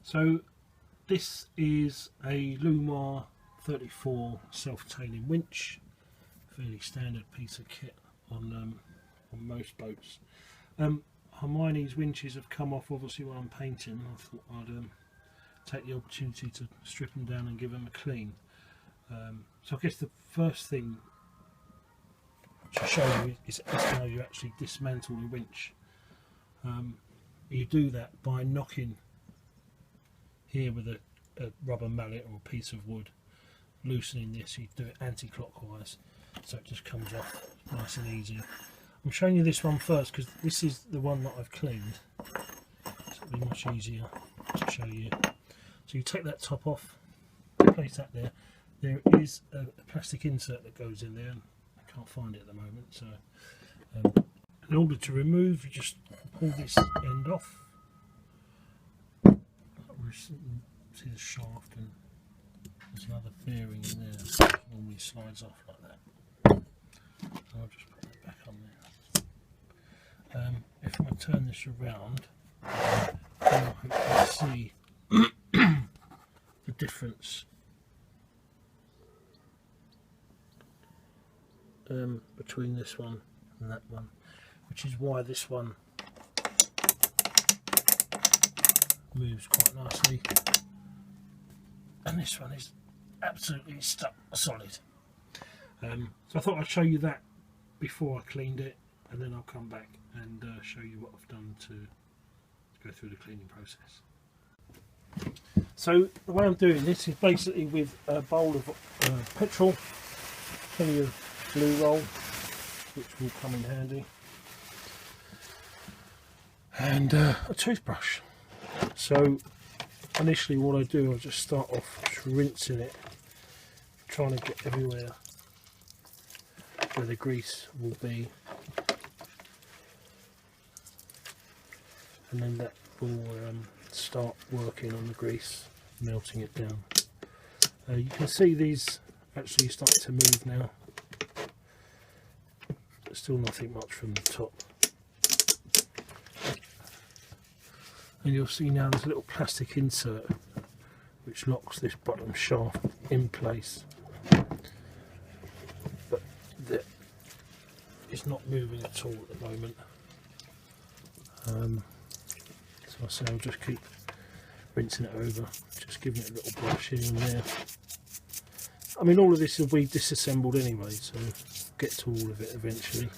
So this is a Lewmar 34 self-tailing winch, fairly standard piece of kit on most boats. Hermione's winches have come off obviously while I'm painting. I thought I'd take the opportunity to strip them down and give them a clean. So I guess the first thing to show you is how you actually dismantle the winch. You do that by knocking here with a rubber mallet or a piece of wood, loosening this. You do it anti-clockwise so it just comes off nice and easy. I'm showing you this one first because this is the one that I've cleaned, so it'll be much easier to show you. So you take that top off, place that there. There is a plastic insert that goes in there, and I can't find it at the moment, so in order to remove, you just pull this end off. See the shaft, and there's another bearing in there that normally slides off like that. I'll just put that back on there. If I turn this around, you'll hopefully see the difference between this one and that one, which is why this one moves quite nicely and this one is absolutely stuck solid. So I thought I'd show you that before I cleaned it, and then I'll come back and show you what I've done to go through the cleaning process. So the way I'm doing this is basically with a bowl of petrol, plenty of glue roll, which will come in handy, and a toothbrush. So initially what I do, I just start off just rinsing it, trying to get everywhere where the grease will be, and then that will start working on the grease, melting it down. You can see these actually start to move now. There's still nothing much from the top. And you'll see now there's a little plastic insert which locks this bottom shaft in place, but it's not moving at all at the moment. So I say I'll just keep rinsing it over, just giving it a little brush here and there. I mean, all of this will be disassembled anyway, so get to all of it eventually.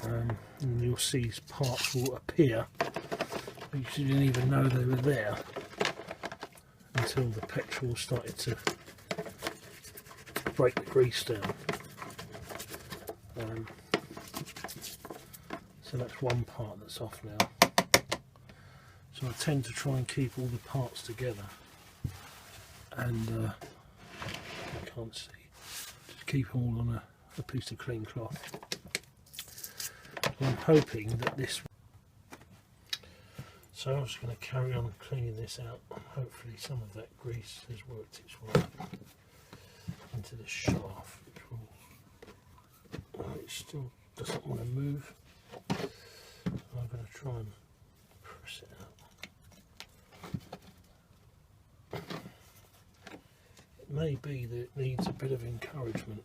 And you'll see parts will appear which you didn't even know they were there until the petrol started to break the grease down. So that's one part that's off now. So I tend to try and keep all the parts together, and I can't see, just keep them all on a piece of clean cloth. I'm hoping that this. So I'm just going to carry on cleaning this out. Hopefully some of that grease has worked its way into the shaft. It still doesn't want to move. I'm going to try and press it out. It may be that it needs a bit of encouragement.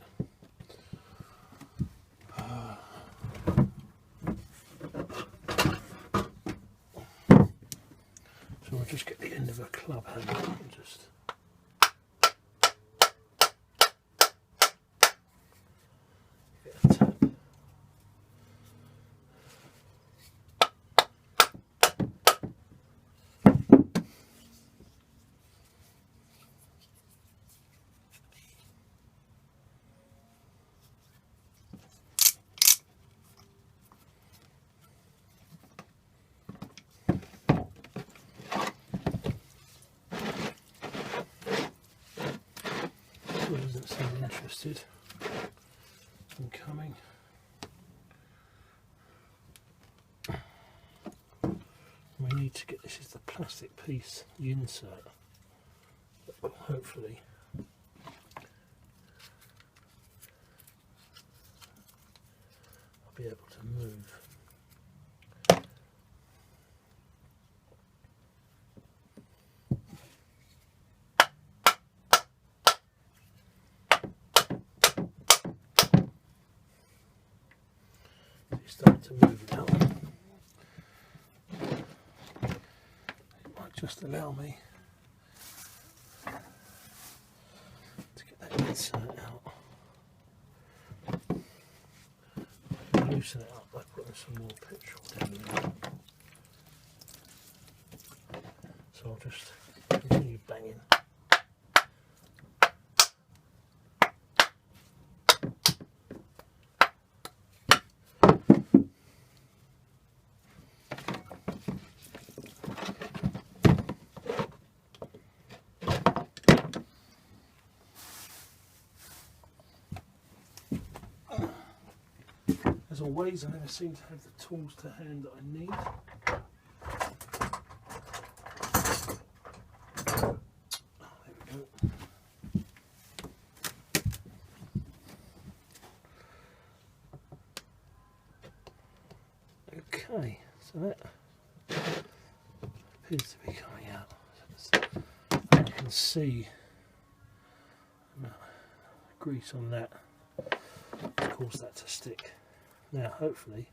So I'll just get the end of a club handle and just get a tap. Doesn't seem interested in coming. We need to get, this is the plastic piece, the insert, that will hopefully I'll be able to move. start to move now. It might just allow me to get that insert out. Loosen it up by putting some more petrol down there. So I'll just continue banging. As always, I never seem to have the tools to hand that I need. Oh, there we go. Okay, so that appears to be coming out. You can see grease on that to cause that to stick. Now hopefully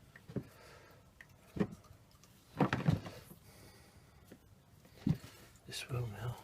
this will now.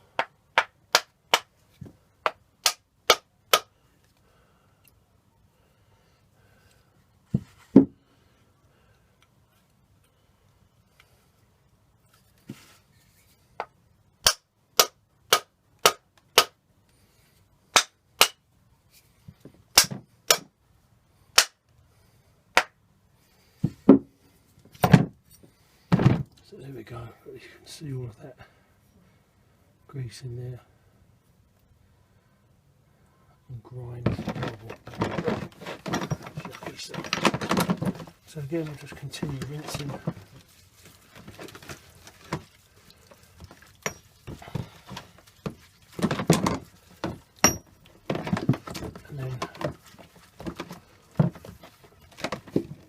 So there we go, you can see all of that grease in there and grind. So again we'll just continue rinsing. And then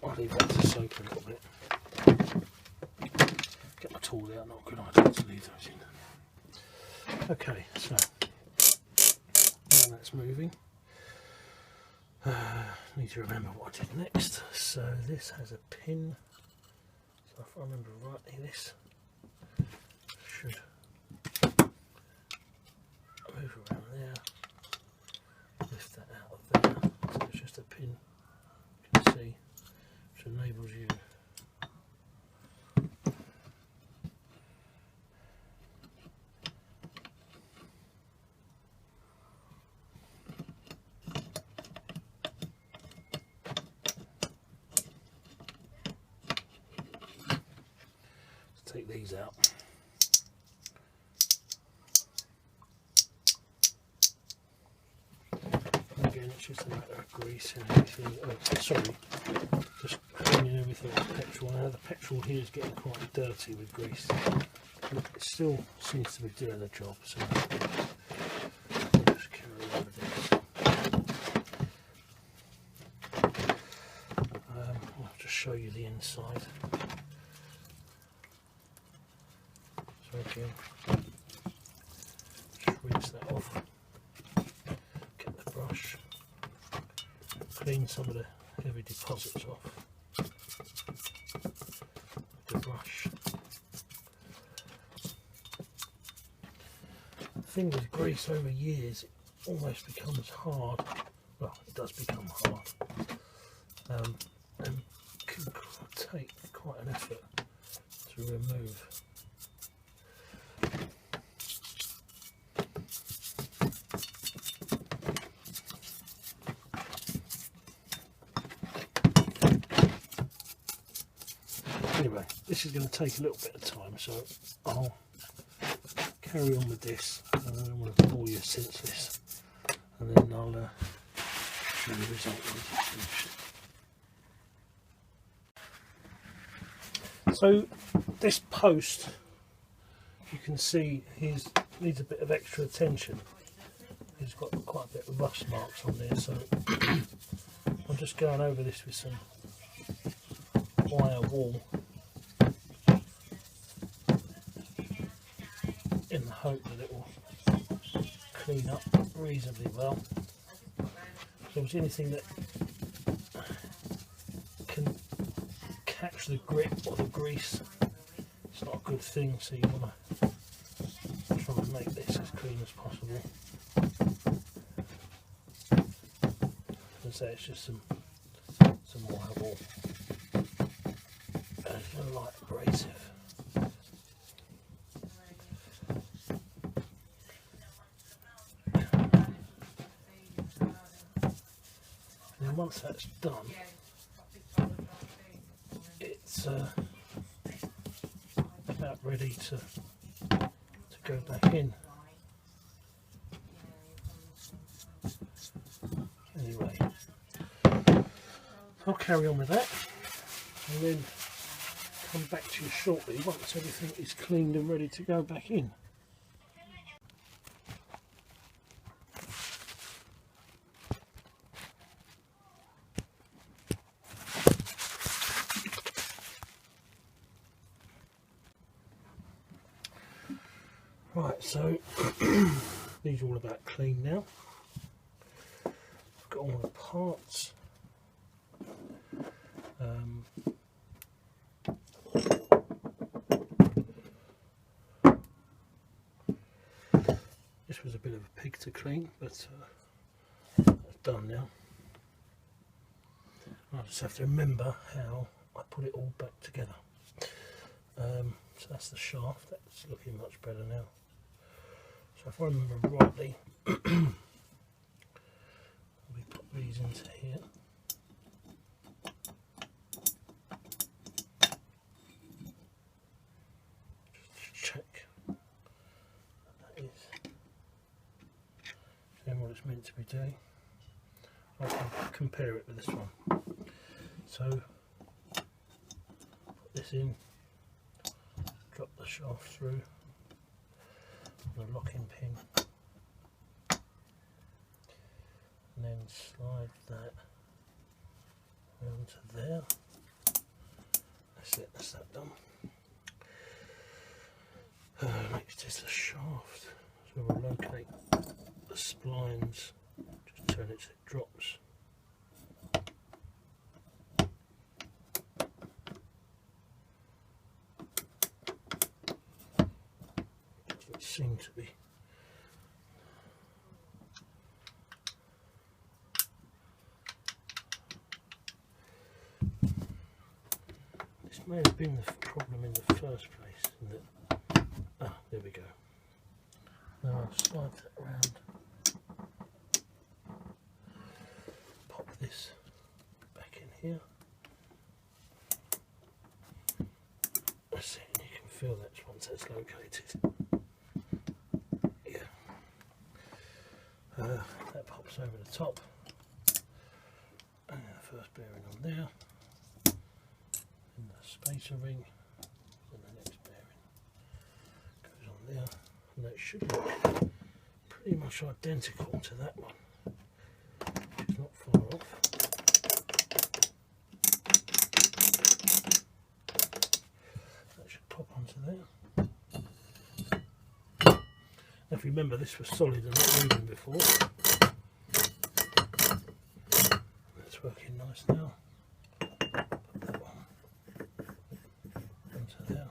I'll leave that to soak a little bit. Get my tool out, not a good idea to leave those in. Okay, so now that's moving. Need to remember what I did next. So this has a pin. So if I remember rightly, this should move around there, lift that out of there. So it's just a pin, you can see, which enables you take these out. Again, it's just a matter of grease and everything. Oh, sorry, just cleaning everything with petrol. Now the petrol here is getting quite dirty with grease. But it still seems to be doing the job. So I'll just carry on with this. I'll just show you the inside. Again, just rinse that off, get the brush, clean some of the heavy deposits off with the brush. The thing with grease over years, it almost becomes hard. Well, it does become hard, and can take quite an effort to remove. Anyway, this is going to take a little bit of time, so I'll carry on with this. I don't want to bore you senseless, and then I'll show you the result when it's finished. So this post, you can see he's needs a bit of extra attention. He's got quite a bit of rust marks on there, so I'm just going over this with some wire wool in the hope that it will clean up reasonably well. So if there's anything that can much the grip or the grease. It's not a good thing, so you want to try and make this as clean as possible. As I say, it's just some marble, and it's a light abrasive. And then once that's done, it's about ready to go back in. Anyway, I'll carry on with that and then come back to you shortly once everything is cleaned and ready to go back in. Right, so these are all about clean now. I've got all the parts. This was a bit of a pig to clean, but it's done now. I just have to remember how I put it all back together. So that's the shaft, that's looking much better now. So if I remember rightly, we put these into here. Just to check that is doing what it's meant to be doing. I can compare it with this one. So put this in, drop the shaft through the locking pin, and then slide that around to there. That's it, that's that done. Next is the shaft, so we'll locate the splines, just turn it so it drops. Doesn't seem to be. This may have been the problem in the first place, in that, there we go. Now I'll slide that around, pop this back in here. That's it, and you can feel that once that's located. Yeah. That pops over the top, and the first bearing on there, and the spacer ring, and the next bearing goes on there, and that should look pretty much identical to that one, which is not far off. That should pop onto there. Now if you remember, this was solid and not moving before. That's working nice now. Put that one onto there.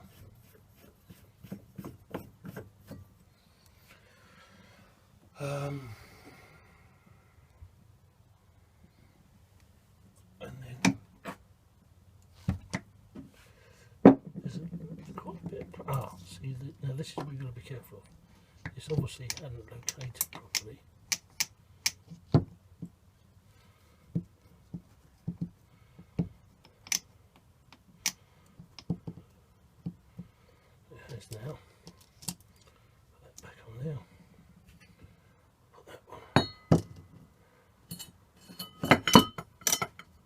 And then there's quite a bit. See, now this is what we've got to be careful of. This obviously hadn't located properly. It has now. Put that back on there. Put that one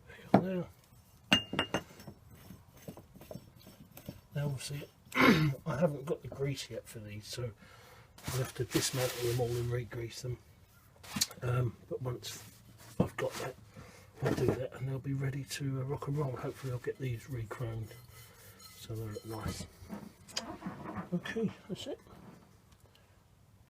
back on there. Now obviously I haven't got the grease yet for these, so I'll have to dismantle them all and re-grease them. But once I've got that, I'll do that and they'll be ready to rock and roll. Hopefully I'll get these re-chromed so they look nice. Okay, that's it.